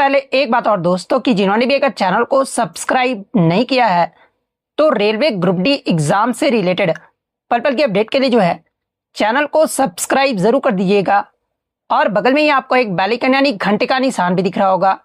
पहले एक बात और दोस्तों कि जिन्होंने भी अगर चैनल को सब्सक्राइब नहीं किया है तो रेलवे ग्रुप डी एग्जाम से रिलेटेड पल पल की अपडेट के लिए जो है चैनल को सब्सक्राइब जरूर कर दीजिएगा। और बगल में ही आपको एक बेल आइकन यानी घंटे का निशान भी दिख रहा होगा,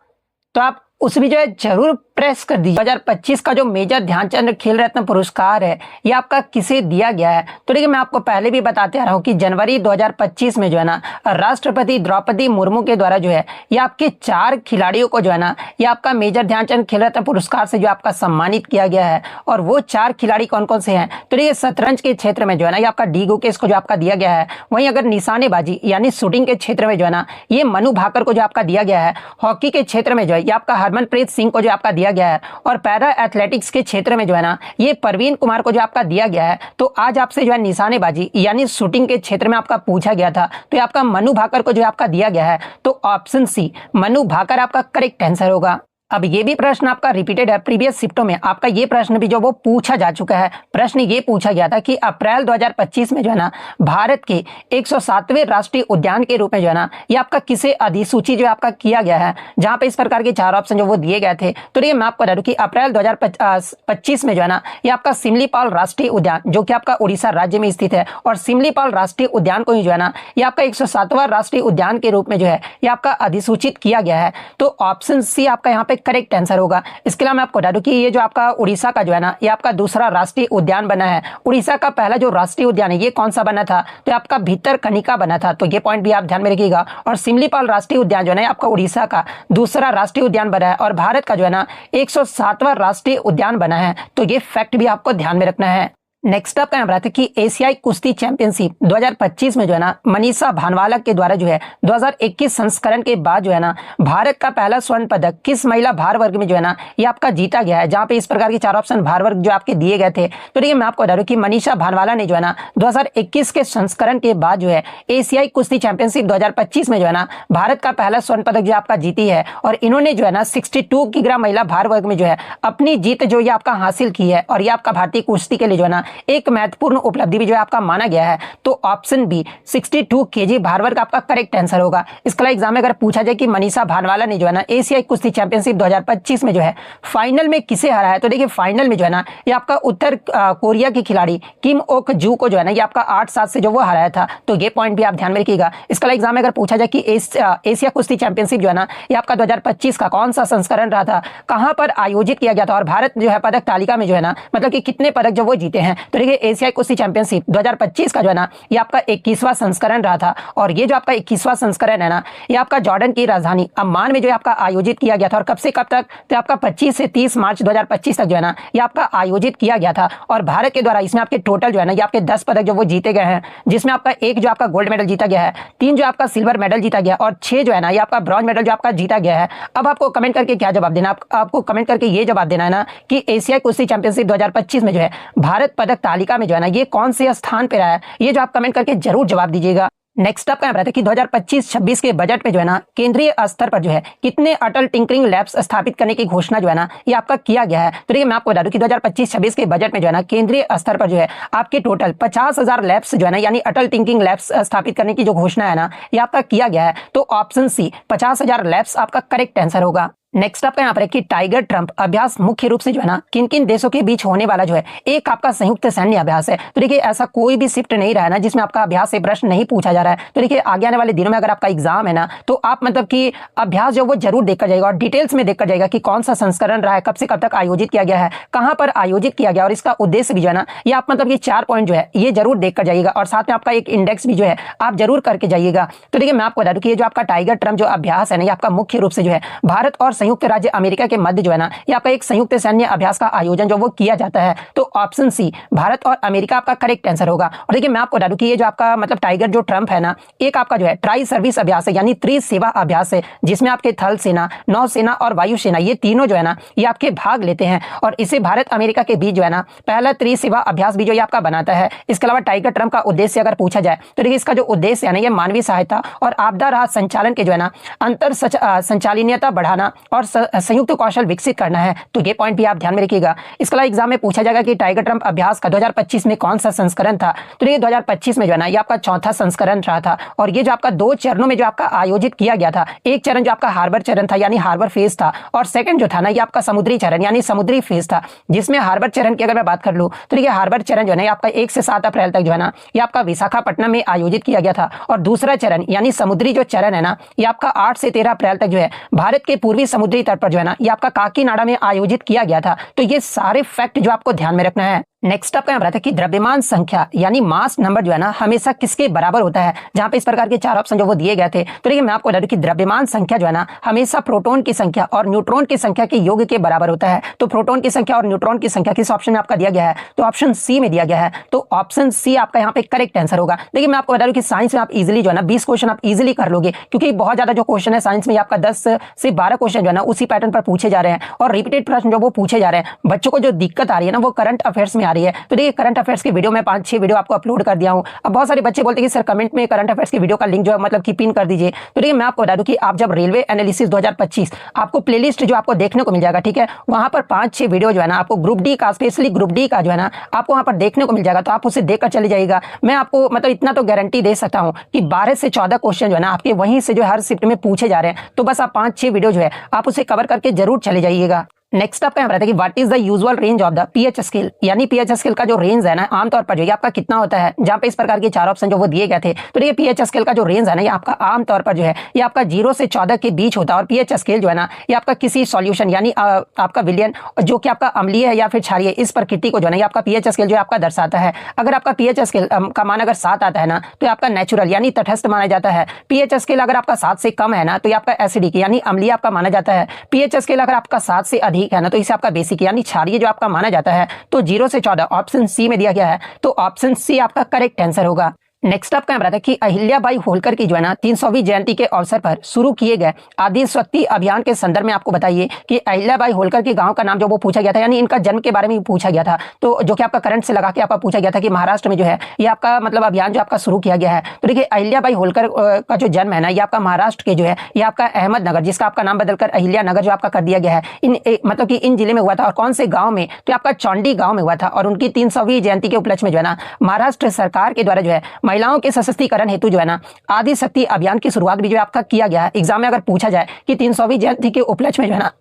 तो आप उस भी जो है जरूर प्रेस कर दीजिए। 2025 का जो मेजर ध्यानचंद खेल रत्न पुरस्कार है ये आपका किसे दिया गया है। तो देखिए मैं आपको पहले भी बताते आ रहा हूँ कि जनवरी 2025 में जो है ना राष्ट्रपति द्रौपदी मुर्मू के द्वारा जो है ये आपके 4 खिलाड़ियों को जो है ना ये आपका मेजर ध्यानचंद खेल रत्न पुरस्कार से जो आपका सम्मानित किया गया है। और वो 4 खिलाड़ी कौन कौन से हैं, तो देखिए शतरंज के क्षेत्र में जो है ना ये आपका डी गुकेश को जो आपका दिया गया है। वहीं अगर निशानेबाजी यानी शूटिंग के क्षेत्र में जो है ना ये मनु भाकर को जो आपका दिया गया है। हॉकी के क्षेत्र में जो है ये आपका हरमनप्रीत सिंह को जो आपका दिया गया है। और पैरा एथलेटिक्स के क्षेत्र में जो है ना ये परवीन कुमार को जो आपका दिया गया है। तो आज आपसे जो है निशानेबाजी यानी शूटिंग के क्षेत्र में आपका पूछा गया था, तो ये आपका मनु भाकर को जो आपका दिया गया है। तो ऑप्शन सी मनु भाकर आपका करेक्ट आंसर होगा। अब ये भी प्रश्न आपका रिपीटेड है, प्रीवियस शिफ्टों में आपका ये प्रश्न भी जो वो पूछा जा चुका है। प्रश्न ये पूछा गया था कि अप्रैल 2025 में जो है ना भारत के 107वें राष्ट्रीय उद्यान के रूप में जो है ना ये आपका किसे अधिसूचित जो आपका किया गया है, जहां पे इस प्रकार के 4 ऑप्शन जो वो दिए गए थे। तो ये मैं आपको बता दूं कि अप्रैल 2025 में जो है ना ये आपका सिमलीपाल राष्ट्रीय उद्यान जो कि आपका उड़ीसा राज्य में स्थित है, और सिमलीपाल राष्ट्रीय उद्यान को ही जो है ना ये आपका 107वां राष्ट्रीय उद्यान के रूप में जो है ये आपका अधिसूचित किया गया है। तो ऑप्शन सी आपका यहाँ पे करेक्ट आंसर होगा। इसके अलावा मैं आपको बता दूं कि ये जो आपका उड़ीसा का जो है ना ये आपका दूसरा राष्ट्रीय उद्यान बना है। उड़ीसा का पहला जो राष्ट्रीय उद्यान है ये कौन सा बना था, तो आपका भितरकनिका बना था। तो ये पॉइंट भी आप ध्यान में रखिएगा। और सिमलीपाल राष्ट्रीय उद्यान जो है ना आपका उड़ीसा का दूसरा राष्ट्रीय उद्यान बना है, और भारत का जो है ना 107वां राष्ट्रीय उद्यान बना है। तो ये फैक्ट भी आपको ध्यान में रखना है। नेक्स्ट अप यहाँ है कि एशियाई कुश्ती चैंपियनशिप 2025 में जो है ना मनीषा भानवाला के द्वारा जो है 2021 संस्करण के बाद जो है ना भारत का पहला स्वर्ण पदक किस महिला भार वर्ग में जो है ना ये आपका जीता गया है, जहां पे इस प्रकार के 4 ऑप्शन भार वर्ग जो आपके दिए गए थे। तो देखिए मैं आपको बता दूं कि मनीषा भानवाला ने जो है ना 2021 के संस्करण के बाद जो है एशियाई कुश्ती चैंपियनशिप 2025 में जो है ना भारत का पहला स्वर्ण पदक जो आपका जीती है। और इन्होंने जो है ना 62 किलोग्राम महिला भार वर्ग में जो है अपनी जीत जो ये आपका हासिल की है। और ये आपका भारतीय कुश्ती के लिए जो है ना एक महत्वपूर्ण उपलब्धि भी जो है आपका माना गया है। तो ऑप्शन बी 62 केजी भार वर्ग आपका करेक्ट आंसर होगा। इसका एग्जाम में अगर पूछा जाए कि मनीषा भानवाला ने जो है ना एशियाई कुश्ती चैंपियनशिप 2025 में जो है फाइनल में किसे हराया है, तो देखिए फाइनल में जो है ना ये आपका उत्तर कोरिया की खिलाड़ी किम ओक जू को जो है ना ये आपका 8-7 से जो वो हराया था। तो ये पॉइंट भी आप ध्यान में रखिएगा। इसका एग्जाम में अगर पूछा जाए कि एशिया कुश्ती चैंपियनशिप जो है ना ये आपका 2025 का कौन सा संस्करण रहा था, कहां पर आयोजित किया गया था, और भारत जो है पदक तालिका में जो है ना मतलब कि कितने पदक जो वो जीते हैं। तो देखिए एशियाई कुश्ती चैंपियनशिप 2025 का जो है ना ये आपका 21वां संस्करण रहा था। और ये जो आपका 21वां संस्करण है ना ये आपका जॉर्डन की राजधानी अम्मान में जो है आपका आयोजित किया गया था। और कब से कब तक, तो आपका 25 से 30 मार्च 2025 तक जो है ना ये आपका आयोजित किया गया था। और भारत के द्वारा इसमें आपके टोटल जो है ना ये आपके 10 पदक जो वो जीते गए हैं, जिसमें आपका 1 जो आपका गोल्ड मेडल जीता गया है, 3 जो आपका सिल्वर मेडल जीता गया, और 6 जो है ना ये आपका ब्रॉन्ज मेडल जो आपका जीता गया है। अब आपको कमेंट करके क्या जवाब देना, आपको कमेंट करके ये जवाब देना है ना कि एशियाई कुश्ती चैंपियनशिप 2025 में जो है भारत पदक तालिका में जो है ना ये कौन से स्थान पे रहा है, ये जो आप कमेंट करके जरूर जवाब दीजिएगा। नेक्स्ट अप रहता है कि 2025-26 के बजट में जो है ना केंद्रीय स्तर पर जो है कितने अटल टिंकरिंग लैब्स स्थापित करने की घोषणा जो है ना ये आपका किया गया है। तो देखिए मैं आपको बता दूं कि 2025-26 के बजट में जो है ना केंद्रीय स्तर पर जो है आपके टोटल 50,000 लैब्स जो है ना यानी अटल टिंकरिंग लैब्स स्थापित करने की जो घोषणा है ना ये आपका किया गया है। तो ऑप्शन सी 50,000 लैब्स आपका करेक्ट आंसर होगा। नेक्स्ट आपका यहाँ पर है कि टाइगर ट्रंप अभ्यास मुख्य रूप से जो है ना किन किन देशों के बीच होने वाला जो है एक आपका संयुक्त सैन्य अभ्यास है। तो देखिए ऐसा कोई भी शिफ्ट नहीं रहा है ना जिसमें आपका अभ्यास से प्रश्न नहीं पूछा जा रहा है। तो देखिए आगे आने वाले दिनों में अगर आपका एग्जाम है ना तो आप मतलब कि अभ्यास जो वो जरूर देखकर जाएगा, और डिटेल्स में देखकर जाएगा कि कौन सा संस्करण रहा है, कब से कब तक आयोजित किया गया है, कहां पर आयोजित किया गया, और इसका उद्देश्य भी जो है ना ये आप मतलब ये 4 पॉइंट जो है ये जरूर देखकर जाइएगा। और साथ में आपका एक इंडेक्स भी जो है आप जरूर करके जाइएगा। तो देखिए मैं आपको बता दूं कि ये जो आपका टाइगर ट्रंप जो अभ्यास है ना ये आपका मुख्य रूप से जो है भारत और संयुक्त राज्य अमेरिका के मध्य जो है ना ये आपका एक संयुक्त सैन्य अभ्यास का आयोजन जो वो किया जाता है। तो ऑप्शन सी भारत और अमेरिका आपका करेक्ट आंसर होगा। और देखिए मैं आपको बता दूं कि ये जो आपका मतलब टाइगर जो ट्रंप है ना एक आपका जो है ट्राई सर्विस अभ्यास है यानी त्रिसेवा अभ्यास है, जिसमें आपके थल सेना, नौसेना और वायुसेना ये तीनों जो है ना ये आपके भाग लेते हैं। और इसे भारत अमेरिका के बीच जो है ना पहला त्रिसेवा अभ्यास भी जो ये आपका बनाता है। इसके अलावा टाइगर ट्रंप का उद्देश्य अगर पूछा जाए तो देखिए इसका जो उद्देश्य है ना ये मानवीय सहायता और आपदा राहत संचालन के जो है ना अंतर संचालनीयता बढ़ाना और संयुक्त कौशल विकसित करना है। तो ये पॉइंट भी आप ध्यान में रखिएगा। इसके अलावा एग्जाम में पूछा जाएगा कि टाइगर ट्रम्प अभ्यास का 2025 में कौन सा संस्करण था। तो ये 2025 में जो है ना, ये आपका चौथा संस्करण रहा था और ये जो आपका 2 चरणों में जो आपका आयोजित किया गया था। एक चरण जो आपका हार्बर चरण था यानी हार्बर फेज था, और सेकंड जो था ना, ये आपका समुद्री चरण यानी समुद्री फेज था। जिसमें हार्बर चरण की अगर मैं बात कर लूं तो ये हार्बर चरण जो है ना, आपका 1 से 7 अप्रैल तक जो है ना, ये आपका विशाखापट्टनम में आयोजित किया गया था। और दूसरा चरण यानी समुद्री जो चरण है ना, ये आपका 8 से 13 अप्रैल तक जो है भारत के पूर्वी समुद्री तट पर जो है ना, ये आपका काकीनाडा में आयोजित किया गया था। तो ये सारे फैक्ट जो आपको ध्यान में रखना है। नेक्स्ट आपका यहाँ रहता है कि द्रव्यमान संख्या यानी मास नंबर जो है ना, हमेशा किसके बराबर होता है। जहां पे इस प्रकार के 4 ऑप्शन जो वो दिए गए थे। तो देखिए मैं आपको बता दूं कि द्रव्यमान संख्या जो है ना, हमेशा प्रोटॉन की संख्या और न्यूट्रॉन की संख्या के योग के बराबर होता है। तो प्रोटॉन की संख्या और न्यूट्रॉन की संख्या किस ऑप्शन में आपका दिया गया है, तो ऑप्शन सी में दिया गया है। तो ऑप्शन सी आपका यहाँ पे करेक्ट आंसर होगा। देखिए मैं आपको बता दूं कि साइंस में आप इजिली जो है ना 20 क्वेश्चन आप इजिली कर लोगे, क्योंकि बहुत ज्यादा जो क्वेश्चन है साइंस में आपका 10 से 12 क्वेश्चन जो है ना उसी पैटर्न पर पूछे जा रहे हैं और रिपीटेड प्रश्न जो वो पूछे जा रहे हैं। बच्चों को जो दिक्कत आ रही है ना, वो करंट अफेयर्स में आ रही है। तो देखिए करंट अफेयर्स की वीडियो में 5-6 वीडियो आपको अपलोड कर दिया हूं। अब बहुत सारे बच्चे बोलते हैं कि सर कमेंट में करंट अफेयर्स की वीडियो का लिंक जो है मतलब कि पिन कर दीजिए। तो देखिए मैं आपको बता दूं कि आप जब रेलवे एनालिसिस 2025 आपको प्लेलिस्ट जो आपको देखने को मिल जाएगा, ठीक है, वहां पर 5-6 वीडियो जो है ना आपको ग्रुप डी का, स्पेशली ग्रुप डी का जो है ना आपको वहां पर देखने को मिल जाएगा। तो आप उसे देखकर चले जाइएगा। मैं आपको मतलब इतना तो गारंटी दे सकता हूं कि 12 से 14 क्वेश्चन जो है ना आपके वहीं से जो हर शिफ्ट में पूछे जा रहे हैं। तो बस आप 5-6 वीडियो जो है आप उसे कवर करके जरूर चले जाइएगा। नेक्स्ट आपका यहाँ रहता है कि what is the usual range of the pH scale, यानी पीएच स्केल का जो रेंज है ना आमतौर पर जो ये आपका कितना होता है। जहां पे इस प्रकार के 4 ऑप्शन जो वो दिए गए थे। तो ये पीएच स्केल का जो रेंज है ना, ये आपका आमतौर पर जो है ये आपका 0 से 14 के बीच होता है। और पीएच स्केल जो है ना, ये आपका किसी सॉल्यूशन यानी आपका विलयन जो कि आपका अम्लीय है या फिर क्षारीय, इस प्रकृति को जो है ना ये आपका पीएच स्केल जो है आपका दर्शाता है। अगर आपका पीएच स्केल का मान अगर 7 आता है ना, तो आपका नेचुरल यानी तटस्थ माना जाता है। पीएच स्केल अगर आपका 7 से कम है ना, तो ये आपका एसिडिक यानी अम्लीय आपका माना जाता है। पीएच स्केल अगर आपका 7 से अधिक है ना, तो इसे आपका बेसिक यानी क्षारीय जो आपका माना जाता है। तो 0 से 14 ऑप्शन सी में दिया गया है। तो ऑप्शन सी आपका करेक्ट आंसर होगा। नेक्स्ट आपका यहाँ है कि अहिल्याबाई होलकर की जो है ना 300वीं जयंती के अवसर पर शुरू किए गए आदि शक्ति अभियान के संदर्भ में आपको बताइए कि अहिल्याबाई होलकर के गांव का नाम जो वो पूछा गया था, यानी इनका जन्म के बारे में पूछा गया था। तो जो कि आपका करंट से लगा के आपका पूछा गया था कि महाराष्ट्र में जो है ये आपका मतलब अभियान जो आपका शुरू किया गया है। तो देखिए अहिल्याबाई होलकर का जो जन्म है ना, ये आपका महाराष्ट्र के जो है ये आपका अहमदनगर, जिसका आपका नाम बदलकर अहिल्यानगर जो आपका कर दिया गया है, इन मतलब कि इन जिले में हुआ था। और कौन से गाँव में, तो आपका चौंडी गाँव में हुआ था। और उनकी 300वीं जयंती के उपलक्ष्य में जो है ना महाराष्ट्र सरकार के द्वारा जो है महिलाओं के सशक्तिकरण हेतु जो है ना आदि शक्ति अभियान की शुरुआत भी जो आपका किया गया है। एग्जाम में अगर पूछा जाए कि 300वीं जयंती के उपलक्ष्य में जो है ना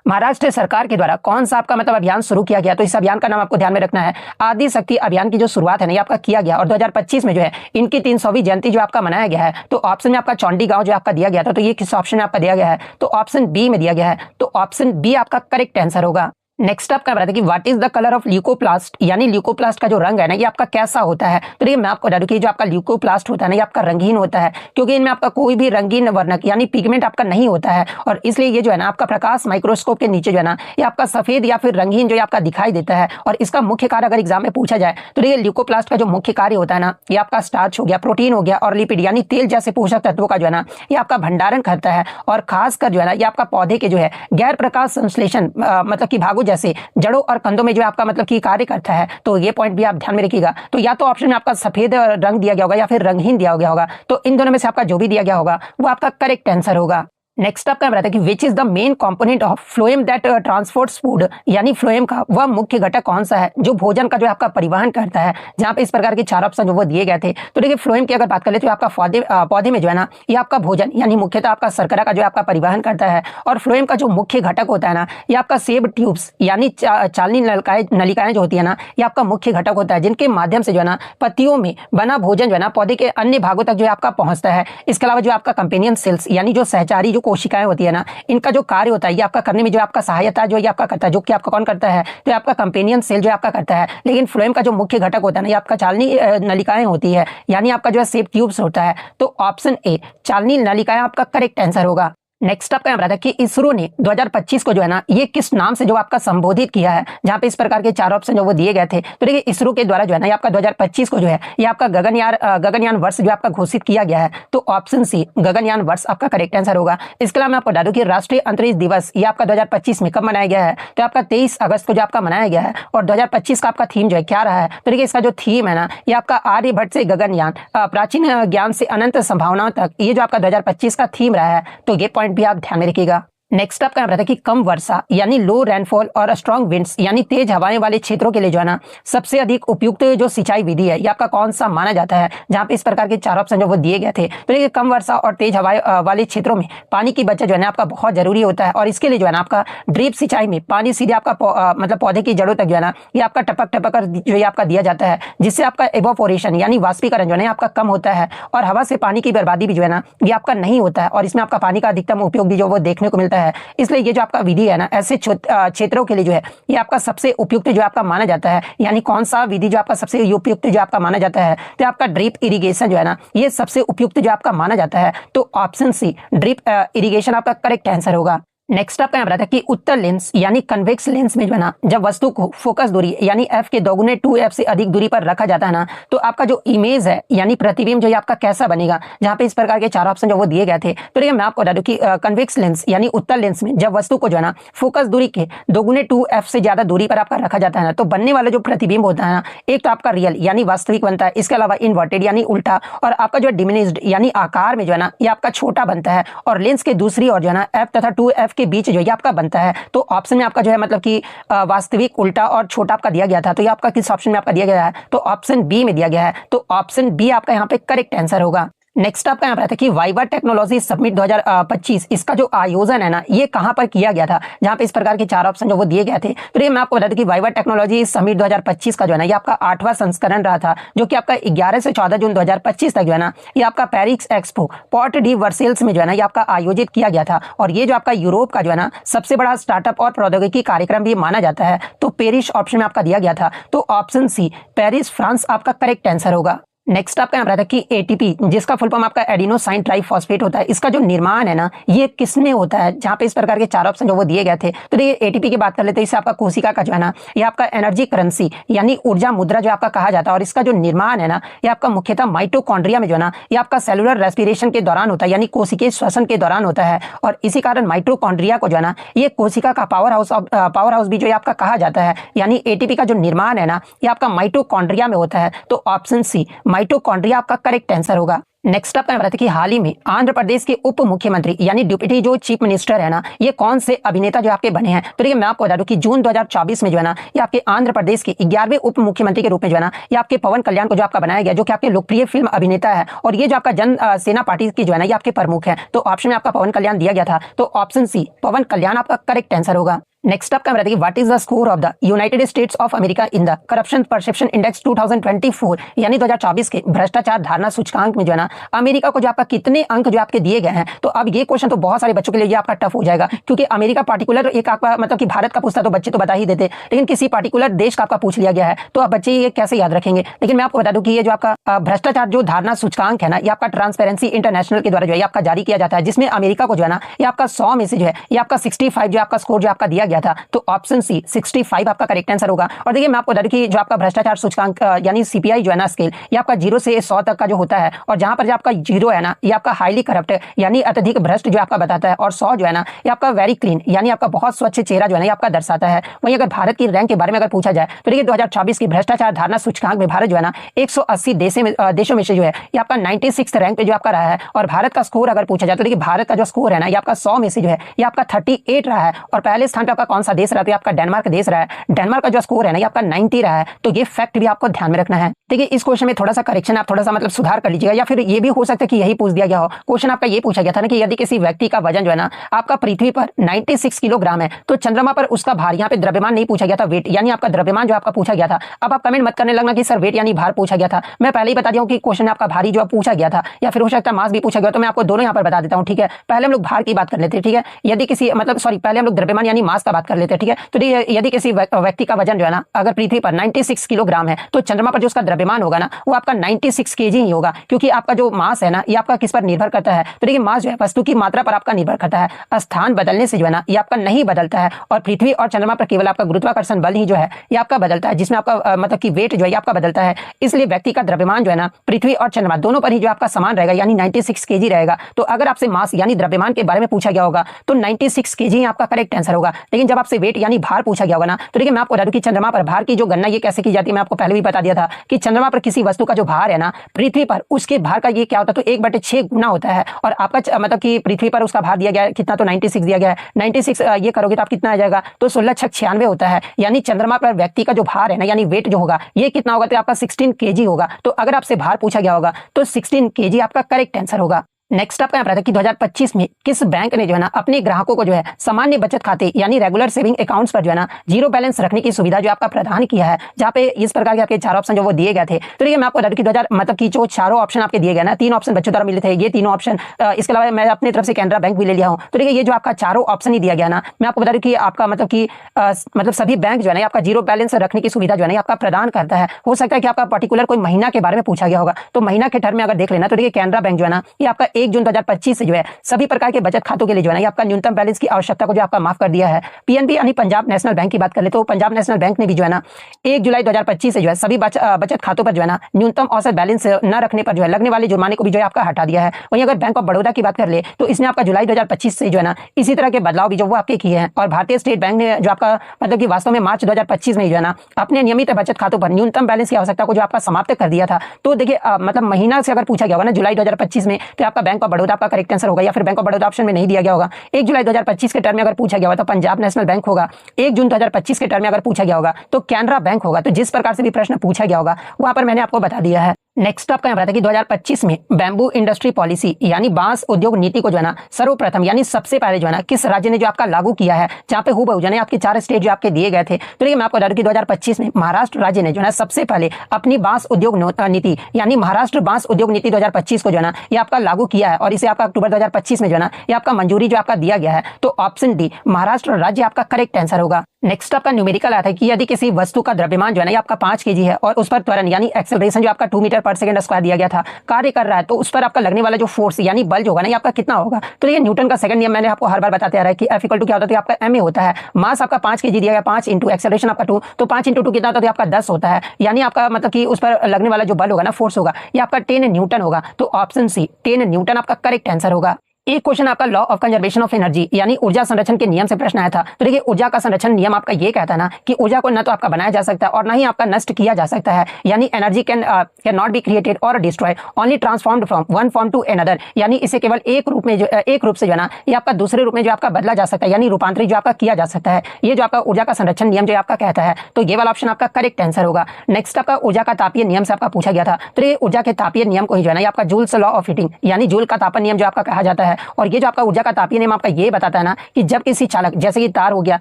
महाराष्ट्र सरकार के द्वारा कौन सा आपका मतलब अभियान शुरू किया गया, तो इस अभियान का नाम आपको ध्यान में रखना है। आदि शक्ति अभियान की जो शुरुआत है ना ये आपका किया गया और 2025 में जो है इनकी 300वीं जयंती जो आपका मनाया गया है। तो ऑप्शन में आपका चौंडी गांव जो आपका दिया गया था, तो ये किस ऑप्शन में आपका दिया गया है, तो ऑप्शन बी में दिया गया है। तो ऑप्शन बी आपका करेक्ट आंसर होगा। नेक्स्ट आपका बताते कि what is the colour of leucoplast, यानी ल्यूकोप्लास्ट का जो रंग है ना ये आपका कैसा होता है। तो देखिए मैं आपको बता दूं कि जो आपका ल्यूकोप्लास्ट होता है ना ये आपका रंगीन होता है, क्योंकि इनमें आपका कोई भी रंगीन वर्णक यानी पिगमेंट आपका नहीं होता है। और इसलिए ये जो है ना आपका प्रकाश माइक्रोस्कोप के नीचे जो है ना ये आपका सफेद या फिर रंगीन जो आपका दिखाई देता है। और इसका मुख्य कार्य अगर एग्जाम में पूछा जाए तो देखिए ल्यूकोप्लास्ट का जो मुख्य कार्य होता है ना ये आपका स्टार्च हो गया, प्रोटीन हो गया और लिपिड यानी तेल जैसे पोषक तत्वों का जो है ना ये आपका भंडारण करता है। और खासकर जो है ना ये आपका पौधे के जो है गैर प्रकाश संश्लेषण मतलब कि भागों जैसे जड़ों और कंदों में जो आपका मतलब कि कार्य करता है। तो ये पॉइंट भी आप ध्यान में रखिएगा। तो या तो ऑप्शन में आपका सफेद रंग दिया गया होगा या फिर रंगहीन दिया गया होगा। तो इन दोनों में से आपका जो भी दिया गया होगा वो आपका करेक्ट आंसर होगा। नेक्स्ट आपका बताता है कि which is the main component of phloem that transports food, यानी फ्लोएम का वह मुख्य घटक कौन सा है जो भोजन का जो आपका परिवहन करता है। जहां पे इस प्रकार के 4 ऑप्शन जो वो दिए गए थे। तो देखिए फ्लोएम की अगर बात करें तो आपका पौधे में जो है ना ये आपका भोजन यानी मुख्यतः आपका शर्करा का जो आपका परिवहन करता है। और फ्लोएम का जो मुख्य घटक होता है ना ये आपका सेब ट्यूब्स यानी चालनी नलिकाएं जो होती है ना ये आपका मुख्य घटक होता है, जिनके माध्यम से जो है ना पत्तियों में बना भोजन जो है ना पौधे के अन्य भागों तक जो है आपका पहुंचता है। इसके अलावा जो आपका कंपेनियन सेल्स यानी जो सहचारी जो कोशिकाएं होती है ना इनका जो कार्य होता है ये आपका करने में जो आपका सहायता जो ये आपका करता है, जो कि आपका कौन करता है, तो आपका कंपेनियन सेल जो आपका करता है। लेकिन फ्लोएम का जो मुख्य घटक होता है ना ये आपका चालनी नलिकाएं होती है, यानी आपका जो है सेब ट्यूब्स होता है। तो ऑप्शन ए चालनी नलिकाएं आपका करेक्ट आंसर होगा। नेक्स्ट आपका यहाँ था कि इसरो ने 2025 को जो है ना ये किस नाम से जो आपका संबोधित किया है। जहां पे इस प्रकार के 4 ऑप्शन जो वो दिए गए थे। तो देखिए इसरो के द्वारा जो है ना ये आपका 2025 को जो है ये आपका गगनयान वर्ष जो आपका घोषित किया गया है। तो ऑप्शन सी गगनयान वर्ष आपका करेक्ट आंसर होगा। इसके अलावा मैं आपको बता दूं कि राष्ट्रीय अंतरिक्ष दिवस ये आपका 2025 में कब मनाया गया है, तो आपका 23 अगस्त को जो आपका मनाया गया है। और 2025 का आपका थीम जो है क्या रहा है, तो देखिए इसका जो थीम है ना ये आपका आर्यभट्ट से गगनयान प्राचीन ज्ञान से अनंत संभावनाओं तक, ये जो आपका 2025 का थीम रहा है। तो ये पॉइंट भी आप ध्यान में रखिएगा। नेक्स्ट आपका यहाँ पर कि कम वर्षा यानी लो रेनफॉल और स्ट्रॉन्ग विंड्स यानी तेज हवाएं वाले क्षेत्रों के लिए जो है ना सबसे अधिक उपयुक्त जो सिंचाई विधि है ये आपका कौन सा माना जाता है। जहां पे इस प्रकार के 4 ऑप्शन जो वो दिए गए थे। तो देखिए कम वर्षा और तेज हवाएं वाले क्षेत्रों में पानी की बचत जो है ना आपका बहुत जरूरी होता है और इसके लिए जो है ना आपका ड्रिप सिंचाई में पानी सीधे आपका मतलब पौधे की जड़ों तक जो है ना ये आपका टपक टपक कर जो है आपका दिया जाता है, जिससे आपका एवोपोरेशन यानी वाष्पीकरण जो है आपका कम होता है और हवा से पानी की बर्बादी भी जो है ना ये आपका नहीं होता है और इसमें आपका पानी का अधिकतम उपयोग भी जो वो देखने को मिलता है। इसलिए ये जो आपका विधि है ना ऐसे क्षेत्रों के लिए जो है ये आपका सबसे उपयुक्त जो आपका माना जाता है। यानी कौन सा विधि जो आपका सबसे उपयुक्त जो आपका माना जाता है, तो आपका ड्रिप इरिगेशन जो है ना ये सबसे उपयुक्त जो आपका माना जाता है। तो ऑप्शन सी ड्रिप इरिगेशन आपका करेक्ट आंसर होगा। नेक्स्ट आपका यहाँ पर कि उत्तर लेंस यानी कन्वेक्स लेंस में जो है ना जब वस्तु को फोकस दूरी यानी f के दोगुने 2f से अधिक दूरी पर रखा जाता है ना तो आपका जो इमेज है यानी प्रतिबिंब जो है आपका कैसा बनेगा। जहां पे इस प्रकार के 4 ऑप्शन जो वो दिए गए थे। तो देखिए मैं आपको बता दूं कि कन्वेक्स लेंस यानी उत्तर लेंस में जब वस्तु को जो है ना फोकस दूरी के दोगुने 2f से ज्यादा दूरी पर आपका रखा जाता है ना तो बनने वाला जो प्रतिबिंब होता है ना एक तो आपका रियल यानी वास्तविक बनता है, इसके अलावा इन्वर्टेड यानी उल्टा, और आपका जो डिमिनिश्ड यानी आकार में जो है ना ये आपका छोटा बनता है और लेंस के दूसरी ओर जो है ना f तथा 2f के बीच जो ये आपका बनता है। तो ऑप्शन में आपका जो है मतलब कि वास्तविक उल्टा और छोटा आपका दिया गया था। तो ये आपका किस ऑप्शन में आपका दिया गया है, तो ऑप्शन बी में दिया गया है। तो ऑप्शन बी आपका यहाँ पे करेक्ट आंसर होगा। नेक्स्ट आपका यहाँ पर आता है कि वाइवा टेक्नोलॉजी समिट 2025 इसका जो आयोजन है ना ये कहां पर किया गया था। जहां पे इस प्रकार के 4 ऑप्शन जो वो दिए गए थे। तो ये मैं आपको बता दूं कि वाइवा टेक्नोलॉजी समिट 2025 का जो है ना ये आपका 8वां संस्करण रहा था, जो कि आपका 11 से 14 जून 2025 तक जो है ना ये आपका Paris expo port D Versailles में जो है ना ये आपका आयोजित किया गया था। और ये जो आपका यूरोप का जो है ना सबसे बड़ा स्टार्टअप और प्रौद्योगिकी कार्यक्रम भी माना जाता है। तो पेरिस ऑप्शन में आपका दिया गया था। तो ऑप्शन सी पेरिस फ्रांस आपका करेक्ट आंसर होगा। नेक्स्ट आपका यहाँ पर कि एटीपी जिसका फुल फॉर्म आपका एडिनोसाइन ट्राइफॉस्फेट होता है, इसका जो निर्माण है ना ये किसमें होता है। जहां पे इस प्रकार के 4 ऑप्शन जो वो दिए गए थे। तो देखिए एटीपी की बात कर लेते हैं। इससे आपका कोशिका का जो है ना ये आपका एनर्जी करेंसी यानी ऊर्जा मुद्रा जो आपका कहा जाता है और इसका जो निर्माण है ना ये आपका मुख्यतः माइटोकॉन्ड्रिया में जो है ना ये आपका सेलुलर रेस्पिरेशन के दौरान होता है यानी कोशिकीय श्वसन के दौरान होता है। और इसी कारण माइटोकॉन्ड्रिया को जो है ना ये कोशिका का पावर हाउस भी जो आपका कहा जाता है। यानी एटीपी का जो निर्माण है ना ये आपका माइटोकॉन्ड्रिया में होता है। तो ऑप्शन सी माइटोकॉन्ड्रिया आपका करेक्ट आंसर होगा। नेक्स्ट आपका बताते कि हाल ही में आंध्र प्रदेश के उप मुख्यमंत्री यानी डिप्टी जो चीफ मिनिस्टर है ना ये कौन से अभिनेता जो आपके बने हैं। तो देखिए मैं आपको बता दूं कि जून 2024 में जो है ना ये आपके आंध्र प्रदेश के 11वें उप मुख्यमंत्री के रूप में जो है ना ये आपके पवन कल्याण को जो आपका बनाया गया, जो कि आपके लोकप्रिय फिल्म अभिनेता है और ये जो आपका जन सेना पार्टी की जो है ना ये आपके प्रमुख है। तो ऑप्शन में आपका पवन कल्याण दिया गया था। तो ऑप्शन सी पवन कल्याण आपका करेक्ट आंसर होगा। नेक्स्ट आपका बताइए what is the score of the United states of America in the corruption perception index 2024 यानी 2024 के भ्रष्टाचार धारणा सूचकांक में जो है ना अमेरिका को जो आपका कितने अंक जो आपके दिए गए हैं। तो अब ये क्वेश्चन तो बहुत सारे बच्चों के लिए आपका टफ हो जाएगा, क्योंकि अमेरिका पार्टिकुलर एक आपका मतलब कि भारत का पूछता तो बच्चे तो बता ही देते, लेकिन किसी पार्टिकुलर देश का आपका पूछ लिया गया है तो आप बच्चे ये कैसे याद रखेंगे। लेकिन मैं आपको बता दूं कि ये जो आपका भ्रष्टाचार जो धारणा सूचकांक है ना ये आपका ट्रांसपेरेंसी इंटरनेशनल के द्वारा जो है आपका जारी किया जाता है, जिसमें अमेरिका को जो है ना ये आपका 100 में से जो है ये आपका 65 जो आपका स्कोर जो आपका दिया गया था। तो ऑप्शन सी 65 आपका करेक्ट आंसर होगा। और देखिए मैं आपको बता दूं कि जो आपका भ्रष्टाचार सूचकांक यानी सीपीआई जो है ना स्केल ये आपका 0 से 100 तक का जो होता है, और जहां पर जो आपका 0 है ना ये आपका हाईली करप्ट यानी अत्यधिक भ्रष्ट जो आपका बताता है, और 100 जो है ना ये आपका वेरी क्लीन यानी आपका बहुत स्वच्छ चेहरा जो है ना ये आपका दर्शाता है। वहीं अगर भारत की रैंक के बारे में अगर पूछा जाए तो देखिए 2024 की भ्रष्टाचार धारणा सूचकांक में भारत जो है ना 180 देशों में से जो है ये आपका 96 रैंक पे जो आपका रहा है। और भारत का स्कोर अगर पूछा जाए तो देखिए भारत का जो स्कोर है ना ये आपका 100 में से जो है ये आपका 38 रहा है। और पहले स्थान पे आपका कौन सा देश रहा है, तो आपका डेनमार्क देश रहा है। डेनमार्क का जो स्कोर है ना ये आपका 90 रहा है। तो ये फैक्ट भी आपको ध्यान में रखना है। देखिए इस क्वेश्चन में थोड़ा सा करेक्शन आप थोड़ा सा मतलब सुधार कर लीजिएगा, या फिर ये भी हो सकता है कि यही पूछ दिया गया हो। क्वेश्चन आपका ये पूछा गया था ना कि यदि किसी व्यक्ति का वजन जो है ना आपका पृथ्वी पर 96 किलोग्राम है तो चंद्रमा पर उसका भार, यहाँ पे द्रव्यमान नहीं पूछा गया था, वेट यानी आपका द्रव्यमान जो आपका पूछा गया था। अब आप कमेंट मत करने लगना कि सर वेट यानी भार पूछा गया था। मैं पहले ही बता दिया हूं कि क्वेश्चन आपका भारी जो पूछा गया था, या फिर हो सकता है मास भी पूछा गया, तो मैं आपको दोनों यहाँ पर बता देता हूँ। ठीक है, पहले हम लोग भार की बात कर लेते हैं। ठीक है, यदि किसी मतलब सॉरी पहले हम लोग द्रव्यमान यानी मास का बात कर लेते हैं। ठीक है, तो यदि किसी व्यक्ति का वजन जो है ना अगर पृथ्वी पर 96 किलोग्राम है तो चंद्रमा पर जो उसका द्रव्यमान होगा ना वो आपका 96 केजी ही होगा, क्योंकि आपका जो मास है ना ये आपका किस पर निर्भर करता है। तो देखिए मास जो है वस्तु की मात्रा पर आपका निर्भर करता है। स्थान बदलने से जो है ना ये आपका नहीं बदलता है, और पृथ्वी और चंद्रमा पर केवल आपका गुरुत्वाकर्षण बल ही जो है ये आपका बदलता है, जिसमें आपका मतलब कि वेट जो है आपका बदलता है। इसलिए व्यक्ति का द्रव्यमान जो है ना पृथ्वी और चंद्रमा दोनों पर ही जो आपका समान रहेगा, यानी 96 केजी रहेगा। तो अगर आपसे मास यानी द्रव्यमान के बारे में पूछा गया होगा तो 96 केजी आपका करेक्ट आंसर होगा। लेकिन जब आपसे वेट यानी भार पूछा गया होगा ना तो देखिए मैं आपको बता दूं कि चंद्रमा पर भार की जो गणना ये कैसे की जाती है, मैं आपको पहले भी बता दिया था कि चंद्रमा पर किसी वस्तु का जो भार है ना पृथ्वी पर उसके भार का ये क्या होता है, तो 1/6 गुना होता है। और आपका मतलब कि पृथ्वी पर उसका भार दिया गया है कितना, तो 96 दिया गया है। 96 ये करोगे तो आप कितना आ जाएगा, तो 16×6 = 96 होता है। यानी चंद्रमा पर व्यक्ति का जो भार है ना, यानी वेट जो होगा ये कितना होगा, तो आपका 16 kg होगा। तो अगर आपसे भार पूछा गया होगा तो 16 kg आपका करेक्ट आंसर होगा। नेक्स्ट आपका यहाँ पर आता है कि 2025 में किस बैंक ने जो है ना अपने ग्राहकों को जो है सामान्य बचत खाते यानी रेगुलर सेविंग अकाउंट्स पर जो है ना जीरो बैलेंस रखने की सुविधा जो आपका प्रदान किया है, जहाँ पे इस प्रकार के आपके 4 ऑप्शन जो वो दिए गए थे। तो देखिए मैं आपको बता दूं कि 2000 मतलब कि जो चारों ऑप्शन आपके दिए गए ना, 3 ऑप्शन बच्चों द्वारा मिले थे, ये तीनों ऑप्शन, इसके अलावा मैं अपनी तरफ से कैनरा बैंक भी ले लिया हूँ। तो देखिए ये जो आपका चारों ऑप्शन ही दिया गया ना, मैं आपको बता दूं कि आपका मतलब कि मतलब सभी बैंक जो है ना आपका जीरो बैलेंस रखने की सुविधा जो है ना आपका प्रदान करता है। हो सकता है कि आपका पर्टिकुलर कोई महीना के बारे में पूछा गया होगा, तो महीना के टर्म में अगर देख लेना तो देखिए कैनरा बैंक जो है ना ये आपका 1 जून 2025 से जो है सभी प्रकार के बचत खातों के लिए जो है ना ये आपका न्यूनतम बैलेंस की आवश्यकता को जो आपका माफ कर दिया है। पीएनबी यानी पंजाब नेशनल बैंक की बात कर ले तो पंजाब नेशनल बैंक ने भी जो है ना 1 जुलाई 2025 से जो है सभी बचत खातों पर जो है ना न्यूनतम औसत बैलेंस न रखने पर जो है लगने वाले जुर्माने को भी जो है आपका हटा दिया है। वहीं अगर बैंक ऑफ बड़ौदा की बात कर ले तो इसने आपका जुलाई 2025 से जो है ना इसी तरह के बदलाव भी जो वो आपके किए हैं। और भारतीय स्टेट बैंक ने जो आपका मतलब कि वास्तव में मार्च 2025 में जो है ना अपने नियमित बचत खातों पर न्यूनतम बैलेंस की आवश्यकता को जो आपका समाप्त कर दिया था। तो देखिए मतलब महीना से अगर पूछा गया होगा ना जुलाई 2025 में, तो आपका बैंक ऑफ बड़ौदा आपका करेक्ट आंसर होगा, या फिर बैंक ऑफ बड़ौदा ऑप्शन में नहीं दिया गया होगा। 1 जुलाई 2025 के टर्म में अगर पूछा गया होगा तो पंजाब नेशनल बैंक होगा। 1 जून 2025 के टर्म में अगर पूछा गया होगा तो कैनरा बैंक होगा। तो जिस प्रकार से भी प्रश्न पूछा गया होगा वहां पर मैंने आपको बता दिया है। नेक्स्ट आपका यहाँ पर कि 2025 में बैम्बू इंडस्ट्री पॉलिसी यानी बांस उद्योग नीति को जो है ना सर्वप्रथम यानी सबसे पहले जो है ना किस राज्य ने जो आपका लागू किया है, जहाँ पे हूबहू जो है आपके 4 स्टेट जो आपके दिए गए थे। तो देखिए मैं आपको बता दूं कि 2025 में महाराष्ट्र राज्य ने जो है सबसे पहले अपनी बांस उद्योग नीति यानी महाराष्ट्र बांस उद्योग नीति 2025 को जो है ना ये आपका लागू किया है, और इसे आपका अक्टूबर 2025 में जो है ना ये आपका मंजूरी जो आपका दिया गया है। तो ऑप्शन डी महाराष्ट्र राज्य आपका करेक्ट आंसर होगा। नेक्स्ट आपका न्यूमेरिकल आता है कि यदि किसी वस्तु का द्रव्यमान जो है ना ये आपका 5 kg है और उस पर त्वरण यानी एक्सेलरेशन जो आपका 2 मीटर पर सेकंड स्क्वायर दिया गया था कार्य कर रहा है, तो उस पर आपका लगने वाला जो फोर्स यानी बल जो होगा ना ये आपका कितना होगा। तो ये न्यूटन का सेकंड नियम मैंने आपको हर बार बताते आ रहा है कि F = क्या होता है, तो आपका ma होता है। मास आपका 5 kg दिया गया, 5 इंटू एक्सेलरेशन आपका 2, तो 5 इंटू 2 कितना होता है, आपका 10 होता है। यानी आपका मतलब कि उस पर लगने वाला जो बल होगा ना फोर्स होगा ये आपका 10 न्यूटन होगा। तो ऑप्शन सी 10 न्यूटन आपका करेक्ट आंसर होगा। एक क्वेश्चन आपका law of conservation of energy यानी ऊर्जा संरक्षण के नियम से प्रश्न आया था। तो देखिए ऊर्जा का संरक्षण नियम आपका ये कहता है ना कि ऊर्जा को न तो आपका बनाया जा सकता है और ना ही आपका नष्ट किया जा सकता है। यानी energy can not be created और destroy, only transformed from one form to another. यानी इसे केवल एक रूप से जो है ना ये आपका दूसरे रूप में जो आपका बदला जा सकता है, यानी रूपांतरित जो आपका किया जा सकता है। ये जो आपका ऊर्जा का संरक्षण नियम जो आपका कहता है, तो ये वाला ऑप्शन आपका करेक्ट आंसर होगा। नेक्स्ट आपका ऊर्जा का तापीय नियम से आपका पूछा गया था। तो ये ऊर्जा के तापीय नियम को ही जो है ना आपका जूल्स लॉ ऑफ हीटिंग यानी जूल का तापन नियम जो आपका कहा जाता है। और ये जो आपका का तापीय नियम आपका ये बताता है ना कि जब किसी चालक जैसे कि तार हो गया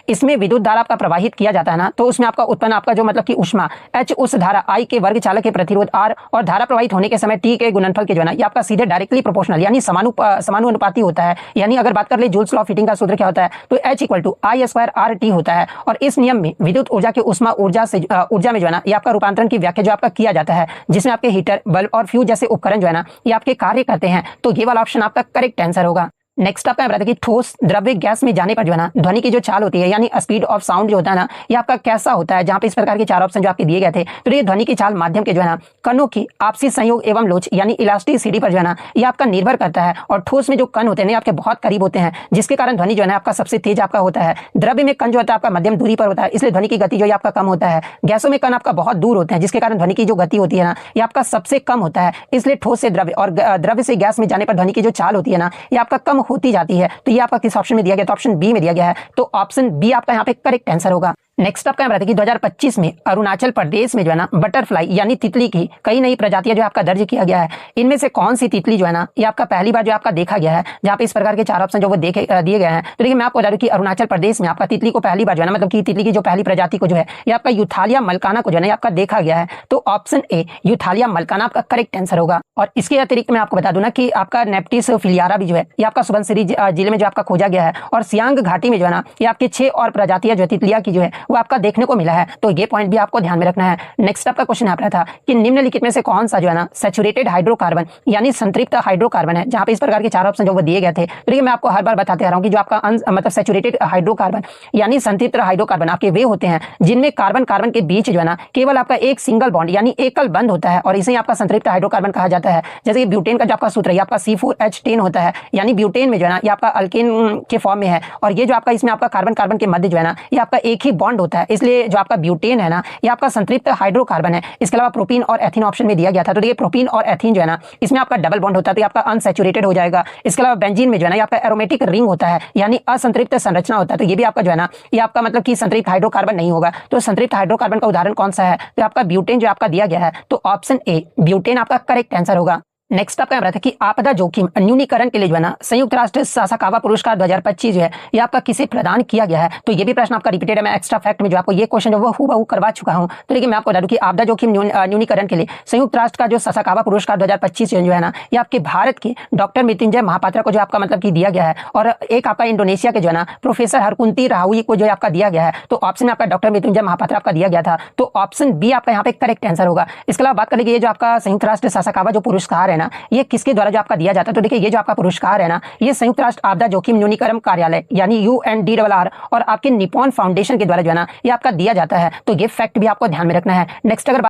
इसमें विद्युत धारा आपका प्रवाहित किया जाता है ना, तो उसमें आपका उत्पन्न आपका जो मतलब कि ऊष्मा H उस धारा I के वर्ग चालक के प्रतिरोध R और धारा प्रवाहित होने के समय T के गुणनफल के जो है ना ये आपका सीधे डायरेक्टली प्रोपोर्शनल यानी समानुपाती होता है। यानी अगर बात कर ले जूल्स लॉ ऑफ हीटिंग का सूत्र क्या होता है, तो H = I² RT होता है। और इस नियम में विद्युत ऊर्जा के ऊष्मा ऊर्जा में जो है ना ये आपका रूपांतरण की व्याख्या जो आपका किया जाता है, जिसमें आपके हीटर बल्ब और फ्यूज जैसे उपकरण जो है ना ये आपके कार्य करते हैं। तो ये वाला ऑप्शन आपका करेक्ट आंसर होगा। नेक्स्ट आपका बताया कि ठोस द्रव्य गैस में जाने पर जो है ना ध्वनि की जो चाल होती है यानी स्पीड ऑफ साउंड जो होता है ना ये आपका कैसा होता है, जहां पे इस प्रकार के 4 ऑप्शन जो आपके दिए गए थे। तो ये ध्वनि की चाल माध्यम के जो है ना कणों की आपसी संयोग एवं लोच यानी इलास्टिसिटी पर जो है ना ये आपका निर्भर करता है। और ठोस में जो कण होते हैं ना आपके बहुत करीब होते हैं, जिसके कारण ध्वनि जो है ना आपका सबसे तेज आपका होता है। द्रव्य में कण जो होता है आपका मध्यम दूरी पर होता है, इसलिए ध्वनि की गति जो है आपका कम होता है। गैसों में कण आपका बहुत दूर होते हैं, जिसके कारण ध्वनि की जो गति होती है ना ये आपका सबसे कम होता है। इसलिए ठोस से द्रव्य और द्रव्य से गैस में जाने पर ध्वनि की जो चाल होती है ना ये आपका कम होती जाती है। तो ये आपका किस ऑप्शन में दिया गया, तो ऑप्शन बी में दिया गया है। तो ऑप्शन बी आपका यहाँ पे करेक्ट आंसर होगा। नेक्स्ट आपका बताया कि 2025 में अरुणाचल प्रदेश में जो है ना बटरफ्लाई यानी तितली की कई नई प्रजातियां जो आपका दर्ज किया गया है। इनमें से कौन सी तितली जो है ना ये आपका पहली बार जो आपका देखा गया है, जहां पे इस प्रकार के 4 ऑप्शन जो वो दिए गए हैं। तो देखिए मैं आपको बता दूं कि अरुणाचल प्रदेश में आपका तितली को पहली बार जो है ना मतलब कि तितली की जो पहली प्रजाति को जो है ये आपका यूथालिया मलकाना को जो है आपका देखा गया है। तो ऑप्शन ए यूथालिया मलकाना आपका करेक्ट आंसर होगा। और इसके अतिरिक्त मैं आपको बता दूं ना कि आपका नेप्टिस फिलियारा भी जो है ये आपका सुबनसिरी जिले में जो आपका खोजा गया है। और सियांग घाटी में जो है ना ये आपकी 6 और प्रजातियां जो तितलिया की जो है वो आपका देखने को मिला है। तो ये पॉइंट भी आपको ध्यान में रखना है। नेक्स्ट आपका क्वेश्चन यहाँ पर था कि निम्नलिखित में से कौन सा जो है ना सैचुरेटेड हाइड्रोकार्बन यानी संतृप्त हाइड्रोकार्बन है, जहां पे इस प्रकार के 4 ऑप्शन जो वो दिए गए थे। तो देखिए मैं आपको हर बार बताते आ रहा हूं कि जो आपका मतलब सैचुरेटेड हाइड्रोकार्बन यानी संतृप्त हाइड्रोकार्बन आपके वे होते हैं जिनमें कार्बन कार्बन के बीच जो है ना केवल आपका एक सिंगल बॉन्ड यानी एकल बंध होता है, और इसे आपका संतृप्त हाइड्रोकार्बन कहा जाता है। जैसे कि ब्यूटेन का जो आपका सूत्र है आपका C4H10 होता है, यानी ब्यूटेन में जो है ना ये आपका अल्केन के फॉर्म में है। और ये जो आपका इसमें आपका कार्बन कार्बन के मध्य जो है ना ये आपका एक ही बॉन्ड बॉन्ड होता है, इसलिए जो आपका ब्यूटेन है ना, ये आपका संतृप्त हाइड्रोकार्बन है। इसके अलावा प्रोपीन और एथीन ऑप्शन में दिया गया था, तो देखिए प्रोपीन और एथीन जो है ना, इसमें आपका डबल बॉन्ड होता है, तो ये आपका अनसैचुरेटेड हो जाएगा। इसके अलावा बेंजीन में जो है ना, ये आपका एरोमेटिक रिंग होता है, यानी असंतृप्त संरचना होता है, तो ये भी आपका जो है ना, ये आपका मतलब कि संतृप्त हाइड्रोकार्बन नहीं होगा। तो संतृप्त हाइड्रोकार्बन का उदाहरण कौन सा है, तो आपका ब्यूटेन जो आपका दिया गया है, तो ऑप्शन ए ब्यूटेन आपका करेक्ट आंसर होगा। नेक्स्ट आपका रहा था कि आपदा जोखिम न्यूनीकरण के लिए जो है ना, संयुक्त राष्ट्र सासाकावा पुरस्कार 2025 जो है, ये आपका किसे प्रदान किया गया है। तो ये भी प्रश्न आपका रिपीटेड है, मैं एक्स्ट्रा फैक्ट में जो आपको ये क्वेश्चन जो वो हूबहू करवा चुका हूं। तो देखिए मैं आपको बता दूं कि आपदा जोखिम न्यूनीकरण के लिए संयुक्त राष्ट्र का जो सासाकावा पुरस्कार 2025 जो है ना, ये आपके भारत के डॉक्टर मृत्युंजय महापात्रा को जो आपका मतलब कि दिया गया है, और एक आपका इंडोनेशिया के जो है ना प्रोफेसर हरकुंती राहुई को जो आपका दिया गया है। तो ऑप्शन में आपका डॉक्टर मृत्युंजय महापात्रा आपका दिया गया था, तो ऑप्शन बी आपका यहाँ पे करेक्ट आंसर होगा। इसके अलावा बात करेंगे ये जो आपका संयुक्त राष्ट्र सासाकावा जो पुरस्कार है ना, ये किसके द्वारा जो आपका दिया जाता है। तो देखिए ये जो आपका पुरस्कार है ना, ये संयुक्त राष्ट्र आपदा जोखिम न्यूनीकरण कार्यालय यानी UNDRR और आपके निपॉन फाउंडेशन के द्वारा जो है ना, ये आपका दिया जाता है। तो ये फैक्ट भी आपको ध्यान में रखना है। नेक्स्ट अगर